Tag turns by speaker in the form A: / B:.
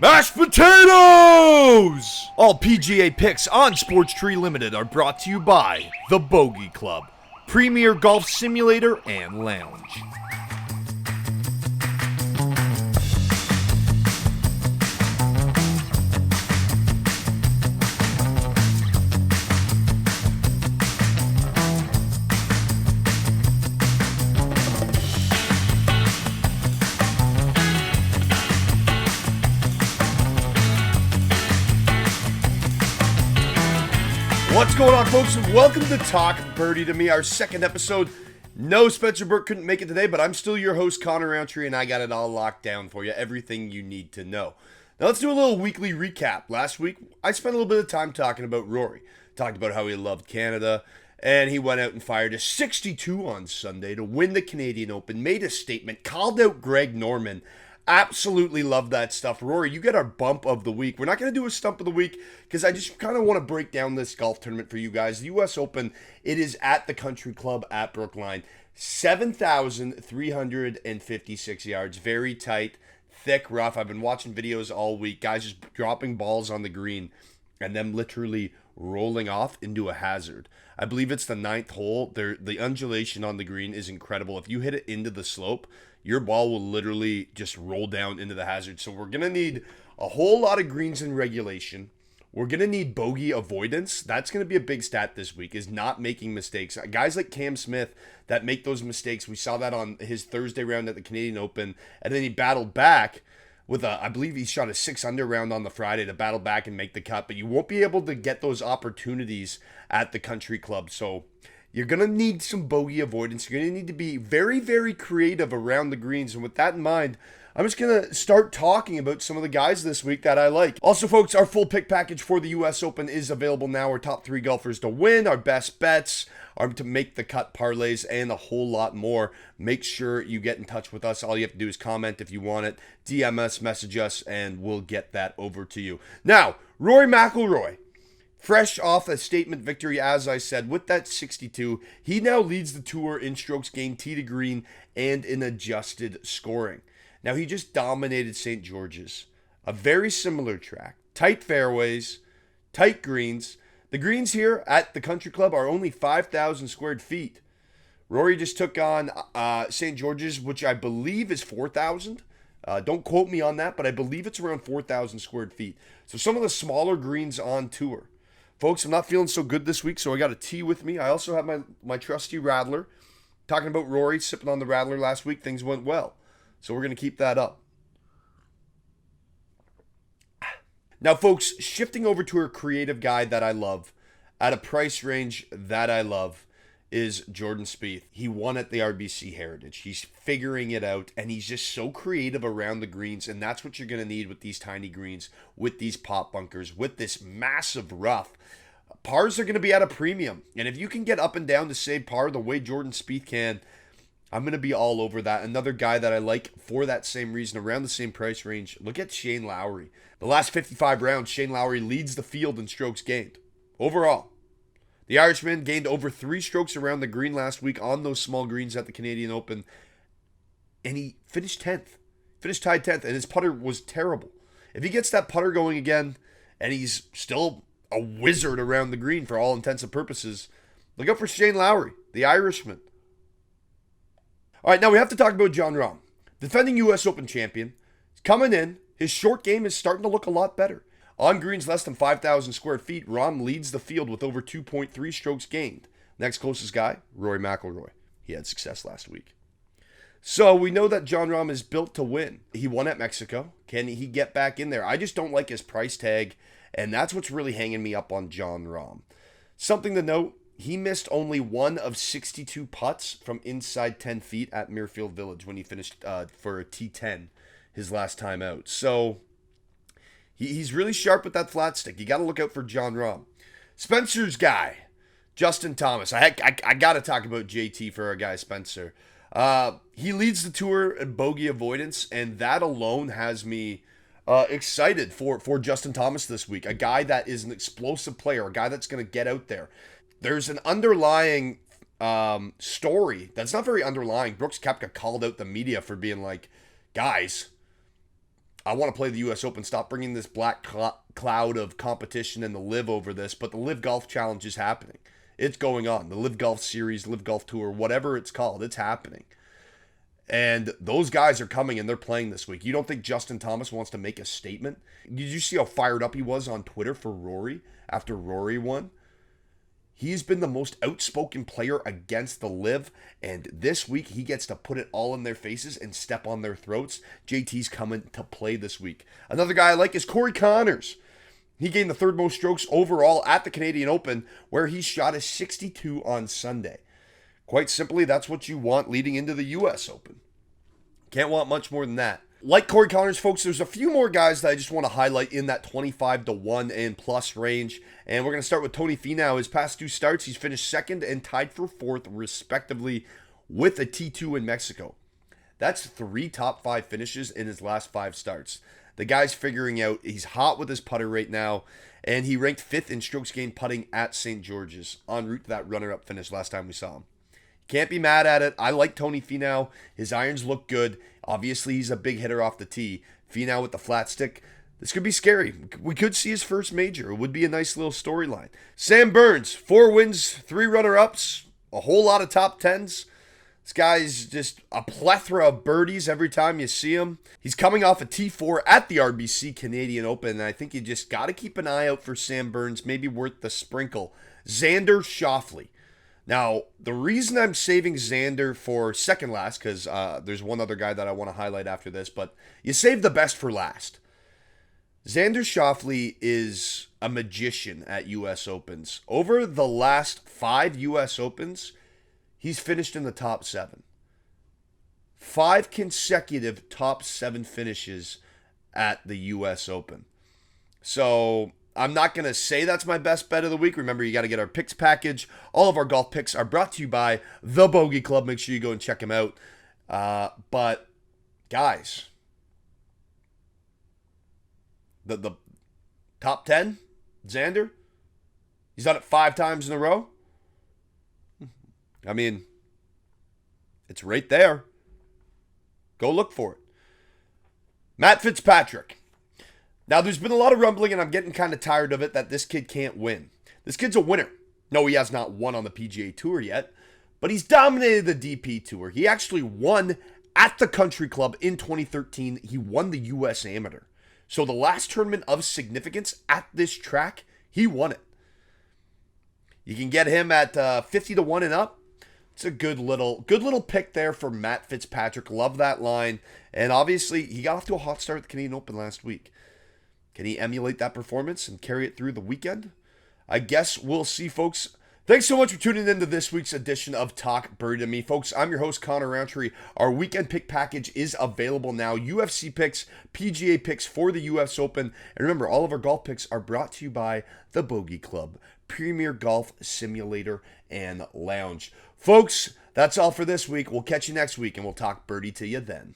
A: Mashed potatoes! All PGA picks on Sports Tree Limited are brought to you by the Bogey Club, premier golf simulator and lounge. What's going on, folks, and welcome to Talk Birdie to me, our second episode. No, Spencer Burke couldn't make it today, but I'm still your host, Connor Roundtree, and I got it all locked down for you, everything you need to know. Now, let's do a little weekly recap. Last week, I spent a little bit of time talking about Rory. Talked about how he loved Canada, and he went out and fired a 62 on Sunday to win the Canadian Open, made a statement, called out Greg Norman. Absolutely love that stuff. Rory, you get our bump of the week. We're not going to do a stump of the week because I just kind of want to break down this golf tournament for you guys. The U.S. Open, it is at the Country Club at Brookline. 7,356 yards. Very tight, thick, rough. I've been watching videos all week. Guys just dropping balls on the green and them literally rolling off into a hazard. I believe it's the ninth hole. The undulation on the green is incredible. If you hit it into the slope, your ball will literally just roll down into the hazard. So we're going to need a whole lot of greens in regulation. We're going to need bogey avoidance. That's going to be a big stat this week, is not making mistakes. Guys like Cam Smith that make those mistakes. We saw that on his Thursday round at the Canadian Open. And then he battled back with I believe he shot a 6-under round on the Friday to battle back and make the cut. But you won't be able to get those opportunities at the Country Club. So you're going to need some bogey avoidance. You're going to need to be very, very creative around the greens. And with that in mind, I'm just going to start talking about some of the guys this week that I like. Also, folks, our full pick package for the U.S. Open is available now. Our top 3 golfers to win, our best bets, our to make the cut parlays, and a whole lot more. Make sure you get in touch with us. All you have to do is comment if you want it, DM us, message us, and we'll get that over to you. Now, Rory McIlroy. Fresh off a statement victory, as I said, with that 62, he now leads the tour in strokes gained, tee to green, and in adjusted scoring. Now, he just dominated St. George's. A very similar track. Tight fairways, tight greens. The greens here at the Country Club are only 5,000 square feet. Rory just took on St. George's, which I believe is 4,000. Don't quote me on that, but I believe it's around 4,000 square feet. So some of the smaller greens on tour. Folks, I'm not feeling so good this week, so I got a tea with me. I also have my trusty Rattler. Talking about Rory, sipping on the Rattler last week, things went well. So we're going to keep that up. Now, folks, shifting over to a creative guy that I love, at a price range that I love, is Jordan Spieth. He won at the RBC Heritage. He's figuring it out, and he's just so creative around the greens, and that's what you're going to need with these tiny greens, with these pop bunkers, with this massive rough. Pars are going to be at a premium, and if you can get up and down to save par the way Jordan Spieth can, I'm going to be all over that. Another guy that I like for that same reason, around the same price range, look at Shane Lowry. The last 55 rounds, Shane Lowry leads the field in strokes gained. Overall, the Irishman gained over 3 strokes around the green last week on those small greens at the Canadian Open, and he finished 10th. Finished tied 10th, and his putter was terrible. If he gets that putter going again, and he's still a wizard around the green for all intents and purposes, look out for Shane Lowry, the Irishman. All right, now we have to talk about Jon Rahm. Defending U.S. Open champion. He's coming in. His short game is starting to look a lot better. On greens less than 5,000 square feet, Rahm leads the field with over 2.3 strokes gained. Next closest guy, Rory McIlroy. He had success last week. So we know that Jon Rahm is built to win. He won at Mexico. Can he get back in there? I just don't like his price tag, and that's what's really hanging me up on Jon Rahm. Something to note, he missed only 1 of 62 putts from inside 10 feet at Muirfield Village when he finished for a T10 his last time out. So he's really sharp with that flat stick. You got to look out for Jon Rahm. Spencer's guy, Justin Thomas. I got to talk about JT for our guy Spencer. He leads the tour in bogey avoidance, and that alone has me excited for Justin Thomas this week. A guy that is an explosive player, a guy that's going to get out there. There's an underlying story that's not very underlying. Brooks Koepka called out the media for being like, guys, I want to play the U.S. Open. Stop bringing this black cloud of competition and the live over this. But the Live Golf Challenge is happening. It's going on. The Live Golf Series, Live Golf Tour, whatever it's called, it's happening. And those guys are coming and they're playing this week. You don't think Justin Thomas wants to make a statement? Did you see how fired up he was on Twitter for Rory after Rory won? He's been the most outspoken player against the Live, and this week he gets to put it all in their faces and step on their throats. JT's coming to play this week. Another guy I like is Corey Connors. He gained the third most strokes overall at the Canadian Open, where he shot a 62 on Sunday. Quite simply, that's what you want leading into the U.S. Open. Can't want much more than that. Like Corey Connors, folks, there's a few more guys that I just want to highlight in that 25-1 and plus range. And we're going to start with Tony Finau. His past two starts, he's finished second and tied for fourth, respectively, with a T2 in Mexico. That's 3 top 5 finishes in his last 5 starts. The guy's figuring out, he's hot with his putter right now, and he ranked 5th in strokes gained putting at St. George's, en route to that runner-up finish last time we saw him. Can't be mad at it. I like Tony Finau. His irons look good. Obviously, he's a big hitter off the tee. Finau with the flat stick. This could be scary. We could see his first major. It would be a nice little storyline. Sam Burns, 4 wins, 3 runner-ups, a whole lot of top 10s. This guy's just a plethora of birdies every time you see him. He's coming off a T4 at the RBC Canadian Open, and I think you just got to keep an eye out for Sam Burns, maybe worth the sprinkle. Xander Schauffele. Now, the reason I'm saving Xander for second last, because there's one other guy that I want to highlight after this, but you save the best for last. Xander Schauffele is a magician at U.S. Opens. Over the last 5 U.S. Opens, he's finished in the top 7. 5 consecutive top 7 finishes at the U.S. Open. So I'm not going to say that's my best bet of the week. Remember, you got to get our picks package. All of our golf picks are brought to you by the Bogey Club. Make sure you go and check them out. But, guys, the top 10, Xander, he's done it 5 times in a row. I mean, it's right there. Go look for it. Matt Fitzpatrick. Now, there's been a lot of rumbling, and I'm getting kind of tired of it, that this kid can't win. This kid's a winner. No, he has not won on the PGA Tour yet, but he's dominated the DP Tour. He actually won at the Country Club in 2013. He won the U.S. Amateur. So the last tournament of significance at this track, he won it. You can get him at 50-1 and up. It's a good little pick there for Matt Fitzpatrick. Love that line. And obviously, he got off to a hot start at the Canadian Open last week. Can he emulate that performance and carry it through the weekend? I guess we'll see, folks. Thanks so much for tuning in to this week's edition of Talk Birdie to Me. Folks, I'm your host, Connor Roundtree. Our weekend pick package is available now. UFC picks, PGA picks for the U.S. Open. And remember, all of our golf picks are brought to you by the Bogey Club, Premier Golf Simulator and Lounge. Folks, that's all for this week. We'll catch you next week, and we'll talk birdie to you then.